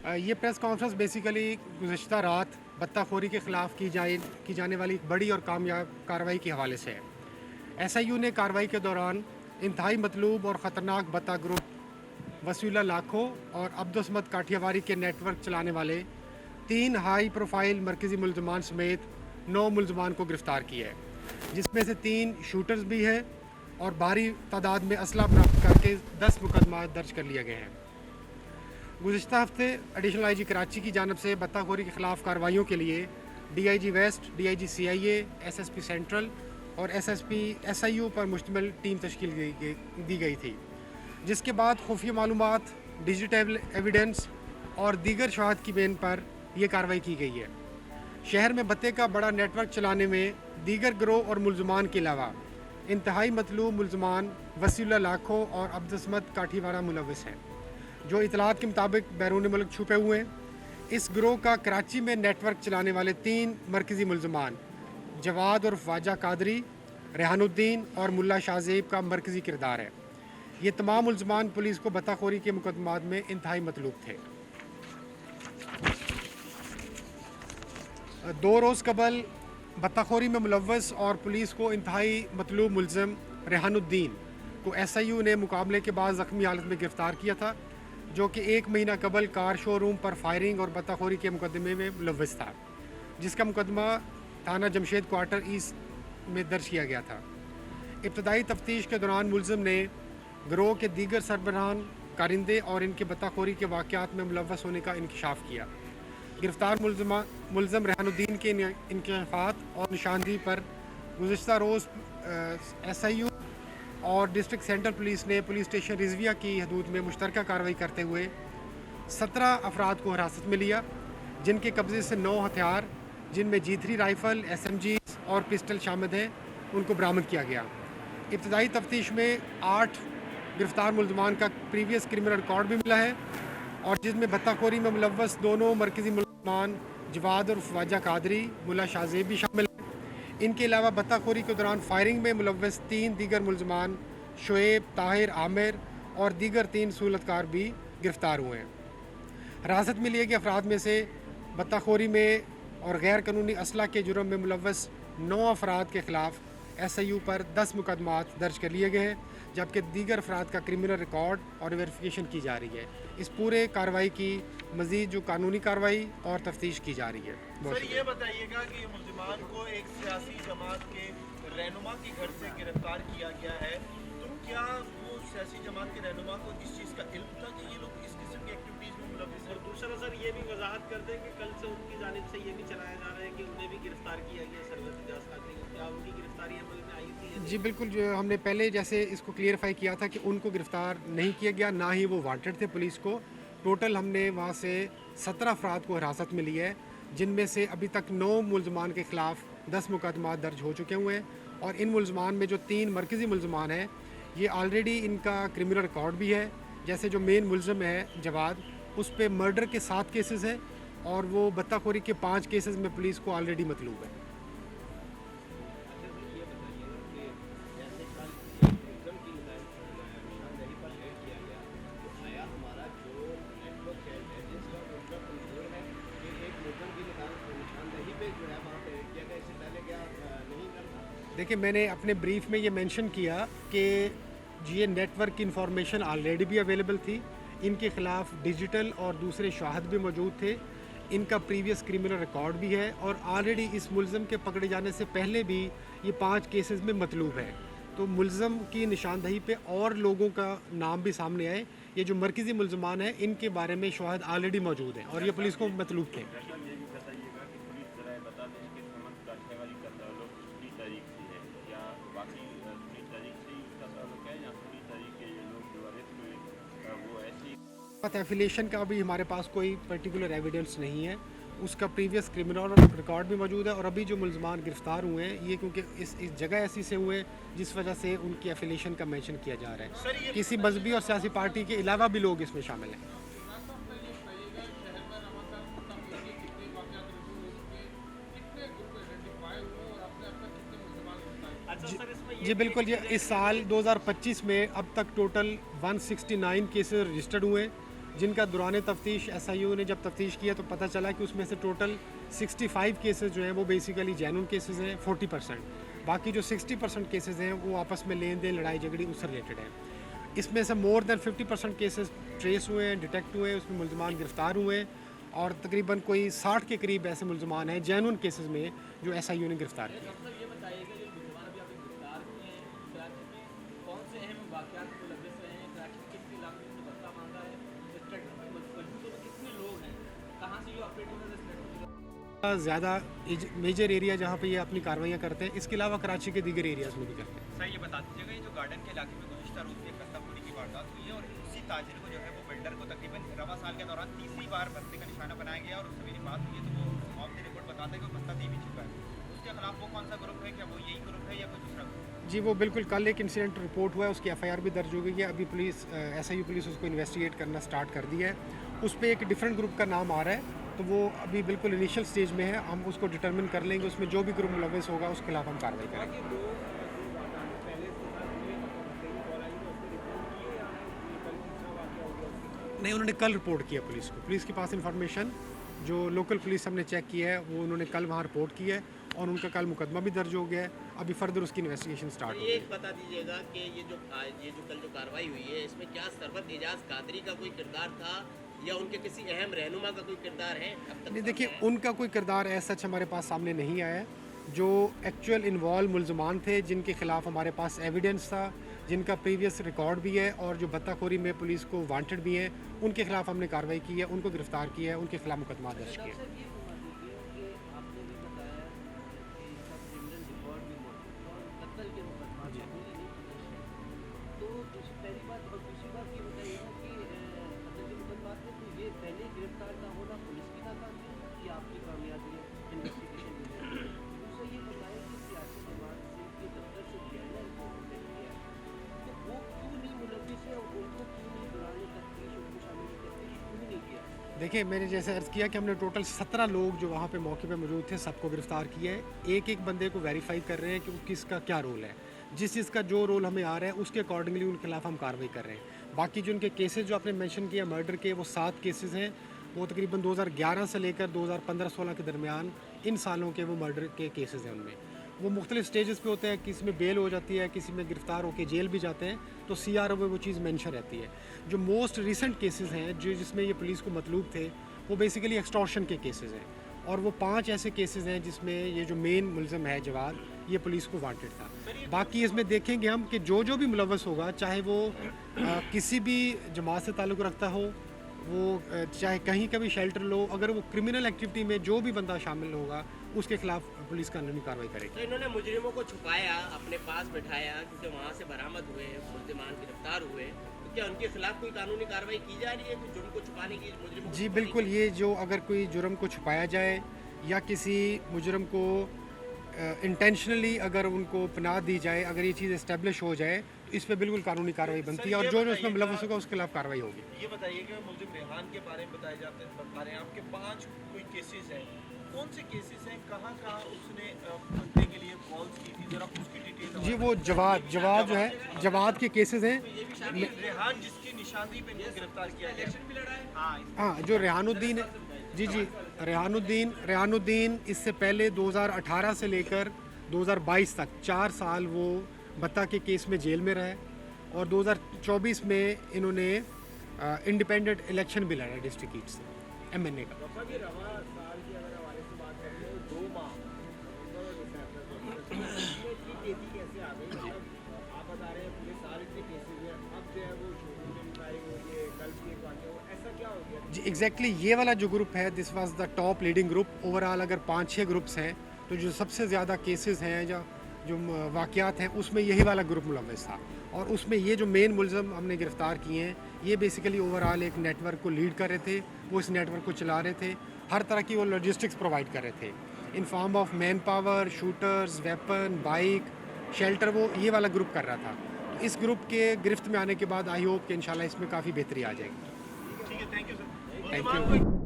ये press conference basically गुज़श्ता रात बत्ताखोरी के ख़िलाफ़ की जाने वाली एक बड़ी और कामयाब कार्रवाई के हवाले से है। एसआईयू ने कार्रवाई के दौरान इंतहाई मतलूब और ख़तरनाक बत्ता ग्रुप वसीला लाखो और अब्दुस्मद काठियावारी के नेटवर्क चलाने वाले 3 हाई प्रोफाइल मरकज़ी मुल्ज़मान समेत 9 मुल्ज़मान को गिरफ़्तार किया है, जिसमें से 3 शूटर्स भी हैं और भारी तादाद में असला बरामद करके 10 मुकदमा दर्ज कर लिए गए हैं। गुज़श्ता हफ्ते एडिशनल आईजी कराची की जानब से बत्ताखोरी के ख़िलाफ़ कार्रवाइयों के लिए DIG west, DIG CIA, SSP central और एसएसपी एसआईयू पर मुश्तमिल टीम तश्कील दी गई थी, जिसके बाद खुफिया मालूमात, डिजिटल एविडेंस और दीगर शवाहद की बेन पर यह कार्रवाई की गई है। शहर में बत्ते का बड़ा नेटवर्क चलाने में दीगर गिरोह और मुल्ज़मान के अलावा इंतहाई मतलूब मुल्ज़मान वसीला लाखो और अब्दुस्मद काठीवारा मुलव्वस हैं, जो इतलात के मुताबिक बैरून मुल्क छुपे हुए हैं। इस गिरोह का कराची में नेटवर्क चलाने वाले 3 मरकज़ी मुल्ज़मान जवाद और ख्वाजा कादरी, रेहानुद्दीन और मुल्ला शाहजेब का मरकज़ी किरदार है। ये तमाम मुल्ज़मान पुलिस को बत्ताखोरी के मुकदमात में इंतहाई मतलूब थे। 2 रोज़ कबल बत्ताखोरी में मुलव्वस और पुलिस को इंतहाई मतलूब मुल्ज़म रेहानुद्दीन को एसआईयू ने मुकाबले के बाद ज़ख्मी हालत में गिरफ़्तार किया था, जो कि 1 महीना कबल कार शोरूम पर फायरिंग और बत्ताखोरी के मुकदमे में मुलव्वस था, जिसका मुकदमा थाना जमशेद क्वार्टर ईस्ट में दर्ज किया गया था। इब्तदाई तफ्तीश के दौरान मुल्ज़म ने गिरोह के दीगर सरबराहान, कारिंदे और इनके बत्ताखोरी के वाक़यात में मुलव्वस होने का इंकशाफ किया। गिरफ़्तार मुल्ज़म रेहानुद्दीन के इंकशाफात और निशानदही पर गुज़श्ता रोज़ एसआईयू और डिस्ट्रिक्ट सेंट्रल पुलिस ने पुलिस स्टेशन रिजविया की हदूद में मुश्तरका कार्रवाई करते हुए 17 अफराद को हिरासत में लिया, जिनके कब्ज़े से 9 हथियार, जिनमें G3 राइफ़ल, SMG और पिस्टल शामिल हैं, उनको बरामद किया गया। इब्तदाई तफ्तीश में 8 गिरफ़्तार मुल्ज़मान का प्रीवियस क्रिमिनल रिकॉर्ड भी मिला है, और जिसमें बत्ताखोरी में मुलव्वस दोनों मरकज़ी मुल्ज़मान जवाद और ख्वाजा कादरी, मुल्ला शाहजेब भी शामिल हैं। इनके अलावा बत्ताखोरी के दौरान फायरिंग में मुलव्वस 3 दीगर मुल्ज़मान शुएब, ताहिर, आमिर और दीगर 3 सूलतकार भी गिरफ़्तार हुए हैं। हिरासत में लिए गए अफराद में से बत्ताखोरी में और गैर कानूनी असला के जुर्म में मुलव्वस 9 अफराद के ख़िलाफ़ एसआईयू पर 10 मुकदमात दर्ज कर लिए गए हैं, जबकि दीगर अफराद का क्रिमिनल रिकॉर्ड और वेरिफिकेशन की जा रही है। इस पूरे कार्रवाई की मज़ीद जो कानूनी कार्रवाई और तफ्तीश की जा रही है। सर ये बताइएगा कि मुल्ज़िमान को एक सियासी जमात के रहनुमा के घर से गिरफ्तार किया गया है, तो क्या वो सियासी जमात के रहनुमा को इस चीज़ का इल्म था कि ये लोग इस किस्म की एक्टिविटीज़ में मुलव्वस हैं? और दूसरा सर ये भी वजाहत कर दें कि कल से उनकी जानिब से ये भी चलाया जा रहा है कि उन्हें भी गिरफ्तार किया गया सरवत इजाज़ कादरी को। क्या उनकी गिरफ्तारी अमल में आई थी? जी बिल्कुल, जो हमने पहले जैसे इसको क्लियरफाई किया था कि उनको गिरफ़्तार नहीं किया गया, ना ही वो वांटेड थे पुलिस को। टोटल हमने वहाँ से 17 अफराद को हिरासत में लिया है, जिनमें से अभी तक 9 मुल्ज़मान के ख़िलाफ़ 10 मुकदमा दर्ज हो चुके हुए हैं, और इन मुल्ज़मान में जो 3 मरकज़ी मुल्ज़मान हैं, ये ऑलरेडी इनका क्रिमिनल रिकॉर्ड भी है। जैसे जो मेन मुल्ज़म है जवाद, उस पर मर्डर के 7 केसेस हैं, और वो बत्ताखोरी के 5 केसेस में पुलिस को ऑलरेडी मतलूब है। देखिए, मैंने अपने ब्रीफ में ये मेंशन किया कि ये नेटवर्क की इंफॉर्मेशन ऑलरेडी भी अवेलेबल थी, इनके ख़िलाफ़ डिजिटल और दूसरे शवाहद भी मौजूद थे, इनका प्रीवियस क्रिमिनल रिकॉर्ड भी है, और ऑलरेडी इस मुल्ज़म के पकड़े जाने से पहले भी ये 5 केसेस में मतलूब है। तो मुल्ज़म की निशानदही पे और लोगों का नाम भी सामने आए। ये जो मरकज़ी मुल्ज़मान हैं, इनके बारे में शवाहद ऑलरेडी मौजूद हैं और ये पुलिस को मतलूब थे। एफिलिएशन का भी हमारे पास कोई पर्टिकुलर एविडेंस नहीं है। उसका प्रीवियस क्रिमिनल रिकॉर्ड भी मौजूद है, और अभी जो मुल्ज़मान गिरफ़्तार हुए हैं, ये क्योंकि इस जगह ऐसी से हुए जिस वजह से उनकी एफिलिएशन का मेंशन किया जा रहा है। किसी मजहबी और सियासी पार्टी के अलावा भी लोग इसमें शामिल हैं। जी बिल्कुल, ये इस साल 2025 में अब तक टोटल 169 केसेस रजिस्टर्ड हुए, जिनका दौरान तफ्तीश SIU ने जब तफ्तीश किया तो पता चला कि उसमें से टोटल 65 केसेस जो हैं वो बेसिकली जेन्युइन केसेस हैं 40%। बाकी जो 60% केसेस हैं वो आपस में लेन देन लड़ाई झगड़ी उससे रिलेटेड है। इसमें से मोर देन 50% केसेस ट्रेस हुए हैं, डिटेक्ट हुए, उसमें मुल्ज़मान गिरफ़्तार हुए और तकरीबन कोई 60 के करीब ऐसे मुल्ज़मान हैं जेन्युइन केसेस में जो SIU ने गिरफ़्तार किए। ज़्यादा मेजर एरिया जहाँ पे ये अपनी कार्रवाइयाँ करते हैं, इसके अलावा कराची के दीगर एरियाज़ में भी करते हैं। सर ये बता दीजिएगा, ये जो गार्डन के इलाके में गुज़िश्ता रोज़ एक बस्ताखोरी की वारदात हुई है और उसी ताजिर को जो है वो बिल्डर को तकरीबन रवा साल के दौरान तीसरी बार बस्ते का निशाना बनाया गया और उससे मेरी बात हुई है तो वो ऑफ द रिकॉर्ड बताता है कि वो बस्ता दे भी चुका है। उसके खिलाफ वो कौन सा ग्रुप है, क्या वो यही ग्रुप है या कोई दूसरा ग्रुप? जी वो बिल्कुल कल एक इंसिडेंट रिपोर्ट हुआ है, उसकी FIR भी दर्ज हो गई है। अभी पुलिस SIU पुलिस उसको इन्वेस्टिगेट करना स्टार्ट कर दिया है। उस पर एक डिफरेंट ग्रुप का नाम आ रहा है तो वो अभी बिल्कुल इनिशियल स्टेज में है, हम उसको डिटरमिन कर लेंगे। उसमें जो भी ग्रुप मुलव्वस होगा उसके खिलाफ हम कार्रवाई करेंगे। नहीं, उन्होंने कल रिपोर्ट किया पुलिस को। पुलिस के पास इंफॉर्मेशन जो लोकल पुलिस हमने चेक किया है वो उन्होंने कल वहाँ रिपोर्ट की है और उनका कल मुकदमा भी दर्ज हो गया है। अभी फर्दर उसकी इन्वेस्टिगेशन स्टार्ट हो ये गई। बता दीजिएगा कि ये जो कल जो कार्रवाई हुई है इसमें क्या सरवत एजाज कादरी का कोई किरदार था या उनके किसी अहम रहनुमा का कोई किरदार है? अब तक नहीं, देखिए उनका कोई किरदार ऐसा हमारे पास सामने नहीं आया है। जो एक्चुअल इन्वॉल्व मुल्ज़मान थे जिनके खिलाफ हमारे पास एविडेंस था, जिनका प्रीवियस रिकॉर्ड भी है और जो बत्ताखोरी में पुलिस को वांटेड भी हैं, उनके खिलाफ हमने कार्रवाई की है, उनको गिरफ्तार किया है, उनके खिलाफ मुकदमा दर्ज किया है। देखिए मैंने जैसे अर्ज़ किया कि हमने टोटल 17 लोग जो वहाँ पे मौके पे मौजूद थे सबको गिरफ़्तार किया है। एक एक बंदे को वेरीफाई कर रहे हैं कि किसका क्या रोल है। जिस चीज़ का जो रोल हमें आ रहा है उसके अकॉर्डिंगली उनके खिलाफ हम कार्रवाई कर रहे हैं। बाकी जो उनके केसेस जो आपने मेंशन किया मर्डर के, वो 7 केसेस हैं। वो तकरीबन 2011 से लेकर 2015-16 के दरमियान इन सालों के वो मर्डर के केसेस हैं। उनमें वो मुख्तलिफ स्टेजेस पे होते हैं, किसी में बेल हो जाती है, किसी में गिरफ़्तार होकर जेल भी जाते हैं, तो CRO में वो चीज़ मेंशन रहती है। जो मोस्ट रिसेंट केसेस हैं जो जिसमें ये पुलिस को मतलूब थे वो बेसिकली एक्सटॉर्शन के केसेस हैं और वो 5 ऐसे केसेस हैं जिसमें ये जो मेन मुलज़म है जवाद, ये पुलिस को वांटेड था। बाकी इसमें देखेंगे हम कि जो जो भी मुलव्वस होगा, चाहे वो किसी भी जमात से ताल्लुक़ रखता हो, वो चाहे कहीं का भी शेल्टर लो, अगर वो क्रिमिनल एक्टिविटी में जो भी बंदा शामिल होगा उसके खिलाफ पुलिस कानूनी कार्रवाई करेगी। तो इन्होंने मुजरिमों को छुपाया, अपने पास बिठाया, क्योंकि वहाँ से बरामद हुए, मुल्ज़िमान गिरफ्तार हुए, तो क्या उनके खिलाफ कोई कानूनी कार्रवाई की जा रही है कुछ जुर्म को छुपाने की? मुजरिमों को जी बिल्कुल, ये जो अगर कोई जुर्म को छुपाया जाए या किसी मुजरम को इंटेंशनली अगर उनको पनाह दी जाए, अगर ये चीज़ इस्टेब्लिश हो जाए तो इस पर बिल्कुल कानूनी कार्रवाई बनती है और जो जो इसमें मुलव्वस होगा उसके खिलाफ कार्रवाई होगी। ये बताइए कि मुलजिम रेहान के बारे में बता रहे हैं आपके 5 कोई केसेस हैं, कौन से केसेस हैं, कहाँ कहाँ उसने बंदे के लिए कॉल्स की थी, जरा उसकी डिटेल? जी वो जवाद जो है, जवाद के केसेस हैं। रेहान जिसकी निशानदेही पे इनको गिरफ्तार किया गया। हाँ, जो रेहानुद्दीन है, जी रेहानुद्दीन इससे पहले 2018 से लेकर 2022 तक 4 साल वो बत्ता के केस में जेल में रहे और 2024 में इन्होंने इंडिपेंडेंट इलेक्शन भी लड़ा डिस्ट्रिक्ट ईस्ट से MNA का। जी एग्जैक्टली ये वाला जो ग्रुप है, this was the top leading group. Overall अगर 5-6 ग्रुप्स हैं तो जो सबसे ज़्यादा केसेस हैं या जो वाक़यात हैं उसमें यही वाला ग्रुप मुलव्वस था और उसमें ये जो मेन मुलज़म हमने गिरफ़्तार किए हैं ये बेसिकली ओवरऑल एक नेटवर्क को लीड कर रहे थे। वो इस नेटवर्क को चला रहे थे, हर तरह की वो लॉजिस्टिक्स प्रोवाइड कर रहे थे in form of man power, shooters, weapon, bike, shelter. वो ये वाला ग्रुप कर रहा था। तो इस ग्रुप के गिरफ्त में आने के बाद आई होप कि इंशाल्लाह इसमें काफ़ी बेहतरी आ जाएगी। ठीक है, thank you sir. Thank you.